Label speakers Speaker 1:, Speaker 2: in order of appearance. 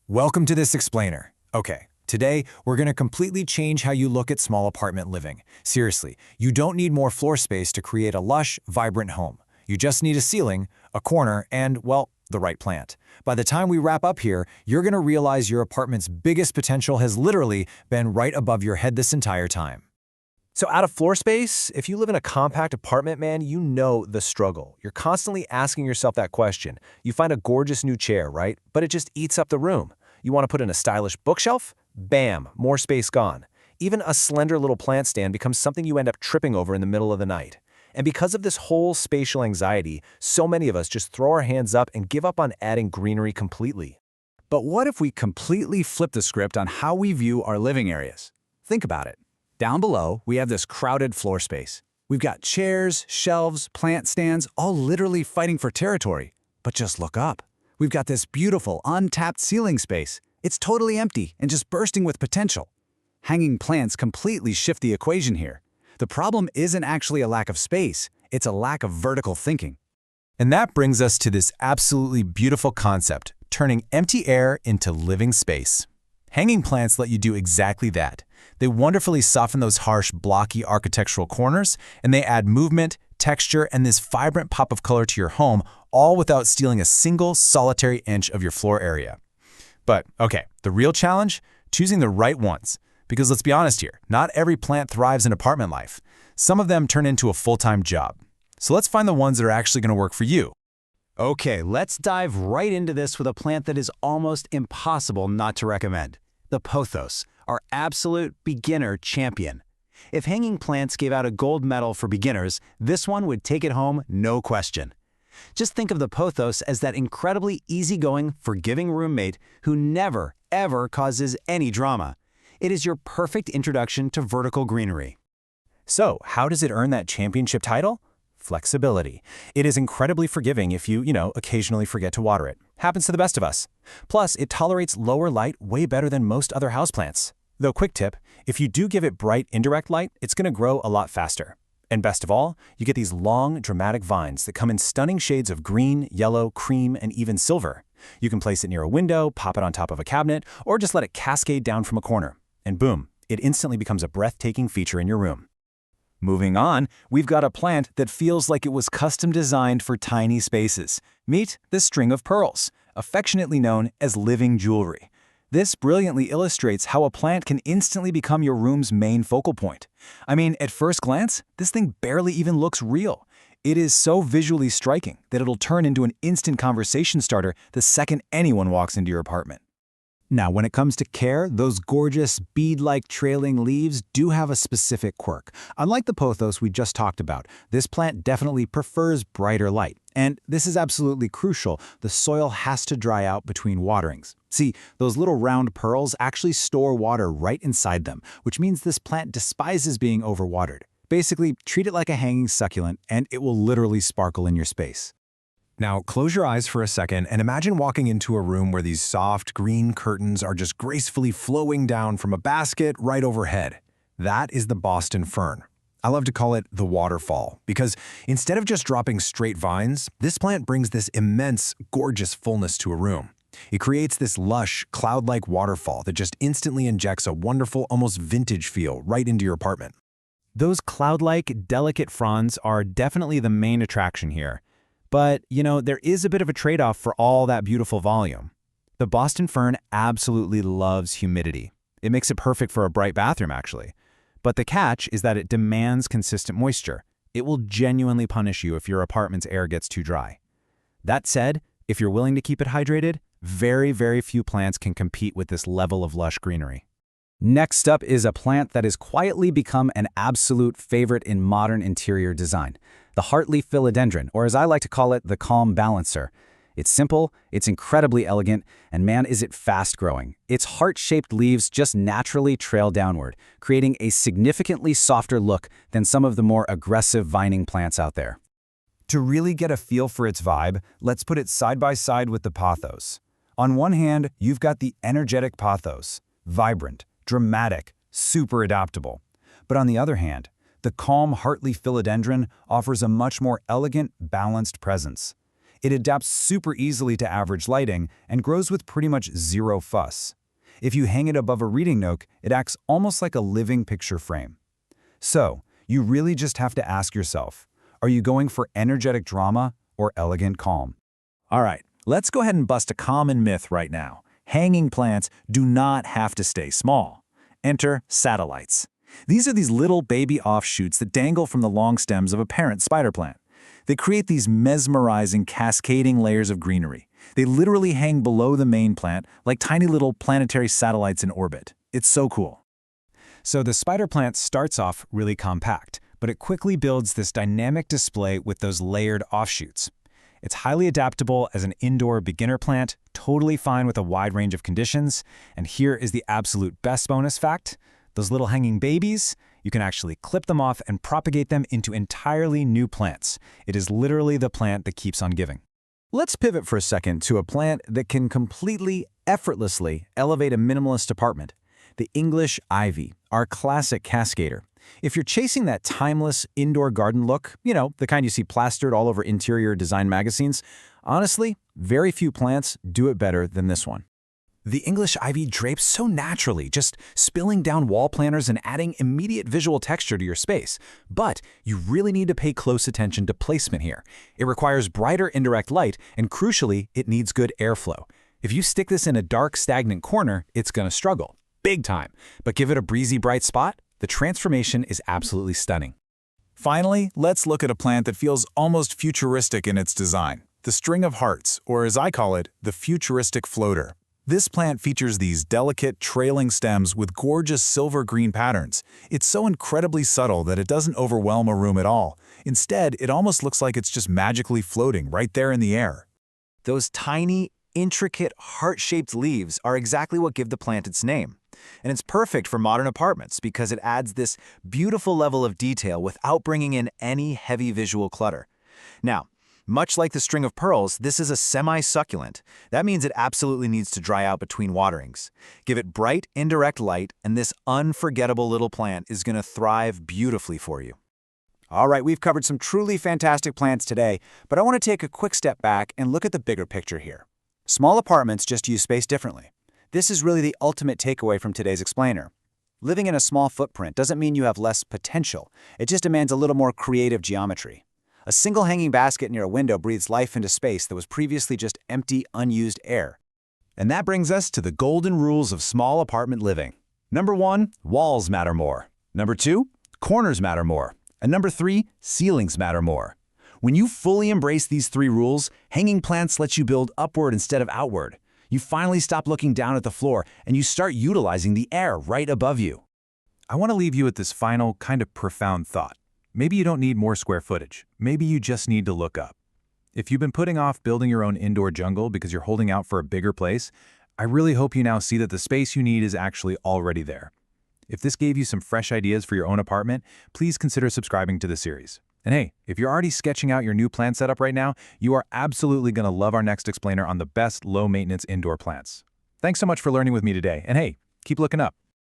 Speaker 1: Welcome to this explainer. Okay, today we're going to completely change how you look at small apartment living. Seriously, you don't need more floor space to create a lush, vibrant home. You just need a ceiling, a corner, and, well, the right plant. By the time we wrap up here, you're going to realize your apartment's biggest potential has literally been right above your head this entire time.
Speaker 2: So out of floor space, if you live in a compact apartment, man, you know the struggle. You're constantly asking yourself that question. You find a gorgeous new chair, right? But it just eats up the room. You want to put in a stylish bookshelf? Bam, more space gone. Even a slender little plant stand becomes something you end up tripping over in the middle of the night. And because of this whole spatial anxiety, so many of us just throw our hands up and give up on adding greenery completely.
Speaker 3: But what if we completely flip the script on how we view our living areas? Think about it. Down below, we have this crowded floor space. We've got chairs, shelves, plant stands, all literally fighting for territory. But just look up. We've got this beautiful, untapped ceiling space. It's totally empty and just bursting with potential. Hanging plants completely shift the equation here. The problem isn't actually a lack of space, it's a lack of vertical thinking.
Speaker 1: And that brings us to this absolutely beautiful concept, turning empty air into living space. Hanging plants let you do exactly that. They wonderfully soften those harsh, blocky architectural corners, and they add movement, texture, and this vibrant pop of color to your home, all without stealing a single solitary inch of your floor area. But, okay, the real challenge? Choosing the right ones. Because let's be honest here, not every plant thrives in apartment life. Some of them turn into a full-time job. So let's find the ones that are actually going to work for you.
Speaker 3: Okay, let's dive right into this with a plant that is almost impossible not to recommend. The Pothos, our absolute beginner champion. If hanging plants gave out a gold medal for beginners, this one would take it home, no question. Just think of the Pothos as that incredibly easygoing, forgiving roommate who never, ever causes any drama. It is your perfect introduction to vertical greenery.
Speaker 1: So, how does it earn that championship title? Flexibility. It is incredibly forgiving if you occasionally forget to water it. Happens to the best of us. Plus, it tolerates lower light way better than most other houseplants. Though, quick tip, if you do give it bright, indirect light, it's going to grow a lot faster. And best of all, you get these long, dramatic vines that come in stunning shades of green, yellow, cream, and even silver. You can place it near a window, pop it on top of a cabinet, or just let it cascade down from a corner. And boom, it instantly becomes a breathtaking feature in your room. Moving on, we've got a plant that feels like it was custom designed for tiny spaces. Meet the string of pearls, affectionately known as living jewelry. This brilliantly illustrates how a plant can instantly become your room's main focal point. I mean, at first glance, this thing barely even looks real. It is so visually striking that it'll turn into an instant conversation starter the second anyone walks into your apartment. Now, when it comes to care, those gorgeous bead-like trailing leaves do have a specific quirk. Unlike the pothos we just talked about, this plant definitely prefers brighter light. And this is absolutely crucial. The soil has to dry out between waterings. See, those little round pearls actually store water right inside them, which means this plant despises being overwatered. Basically, treat it like a hanging succulent, and it will literally sparkle in your space.
Speaker 4: Now, close your eyes for a second and imagine walking into a room where these soft, green curtains are just gracefully flowing down from a basket right overhead. That is the Boston fern. I love to call it the waterfall because instead of just dropping straight vines, this plant brings this immense, gorgeous fullness to a room. It creates this lush, cloud-like waterfall that just instantly injects a wonderful, almost vintage feel right into your apartment.
Speaker 1: Those cloud-like, delicate fronds are definitely the main attraction here. But, there is a bit of a trade-off for all that beautiful volume. The Boston fern absolutely loves humidity. It makes it perfect for a bright bathroom, actually. But the catch is that it demands consistent moisture. It will genuinely punish you if your apartment's air gets too dry. That said, if you're willing to keep it hydrated, very, very few plants can compete with this level of lush greenery.
Speaker 3: Next up is a plant that has quietly become an absolute favorite in modern interior design. The heartleaf philodendron, or as I like to call it, the calm balancer. It's simple, it's incredibly elegant, and man, is it fast-growing. Its heart-shaped leaves just naturally trail downward, creating a significantly softer look than some of the more aggressive vining plants out there.
Speaker 1: To really get a feel for its vibe, let's put it side by side with the pothos. On one hand, you've got the energetic pothos, vibrant, dramatic, super adaptable. But on the other hand, the calm, heartleaf philodendron offers a much more elegant, balanced presence.
Speaker 3: It adapts super easily to average lighting and grows with pretty much zero fuss. If you hang it above a reading nook, it acts almost like a living picture frame. So, you really just have to ask yourself, are you going for energetic drama or elegant calm? All right, let's go ahead and bust a common myth right now. Hanging plants do not have to stay small. Enter satellites. These are these little baby offshoots that dangle from the long stems of a parent spider plant. They create these mesmerizing, cascading layers of greenery. They literally hang below the main plant like tiny little planetary satellites in orbit. It's so cool. So the spider plant starts off really compact, but it quickly builds this dynamic display with those layered offshoots. It's highly adaptable as an indoor beginner plant, totally fine with a wide range of conditions. And here is the absolute best bonus fact. Those little hanging babies, you can actually clip them off and propagate them into entirely new plants. It is literally the plant that keeps on giving. Let's pivot for a second to a plant that can completely, effortlessly elevate a minimalist apartment. The English ivy, our classic cascader. If you're chasing that timeless indoor garden look, the kind you see plastered all over interior design magazines, honestly, very few plants do it better than this one. The English ivy drapes so naturally, just spilling down wall planters and adding immediate visual texture to your space. But you really need to pay close attention to placement here. It requires brighter indirect light, and crucially, it needs good airflow. If you stick this in a dark, stagnant corner, it's going to struggle. Big time. But give it a breezy, bright spot, the transformation is absolutely stunning.
Speaker 5: Finally, let's look at a plant that feels almost futuristic in its design. The string of hearts, or as I call it, the futuristic floater. This plant features these delicate, trailing stems with gorgeous silver-green patterns. It's so incredibly subtle that it doesn't overwhelm a room at all. Instead, it almost looks like it's just magically floating right there in the air.
Speaker 2: Those tiny, intricate, heart-shaped leaves are exactly what give the plant its name. And it's perfect for modern apartments because it adds this beautiful level of detail without bringing in any heavy visual clutter. Now, much like the string of pearls, this is a semi-succulent. That means it absolutely needs to dry out between waterings. Give it bright, indirect light, and this unforgettable little plant is going to thrive beautifully for you.
Speaker 3: All right, we've covered some truly fantastic plants today, but I want to take a quick step back and look at the bigger picture here. Small apartments just use space differently. This is really the ultimate takeaway from today's explainer. Living in a small footprint doesn't mean you have less potential. It just demands a little more creative geometry. A single hanging basket near a window breathes life into space that was previously just empty, unused air. And that brings us to the golden rules of small apartment living. Number 1, walls matter more. Number 2, corners matter more. And number 3, ceilings matter more. When you fully embrace these 3 rules, hanging plants let you build upward instead of outward. You finally stop looking down at the floor and you start utilizing the air right above you.
Speaker 1: I want to leave you with this final, kind of profound thought. Maybe you don't need more square footage. Maybe you just need to look up. If you've been putting off building your own indoor jungle because you're holding out for a bigger place, I really hope you now see that the space you need is actually already there. If this gave you some fresh ideas for your own apartment, please consider subscribing to the series. And hey, if you're already sketching out your new plant setup right now, you are absolutely going to love our next explainer on the best low-maintenance indoor plants. Thanks so much for learning with me today, and hey, keep looking up.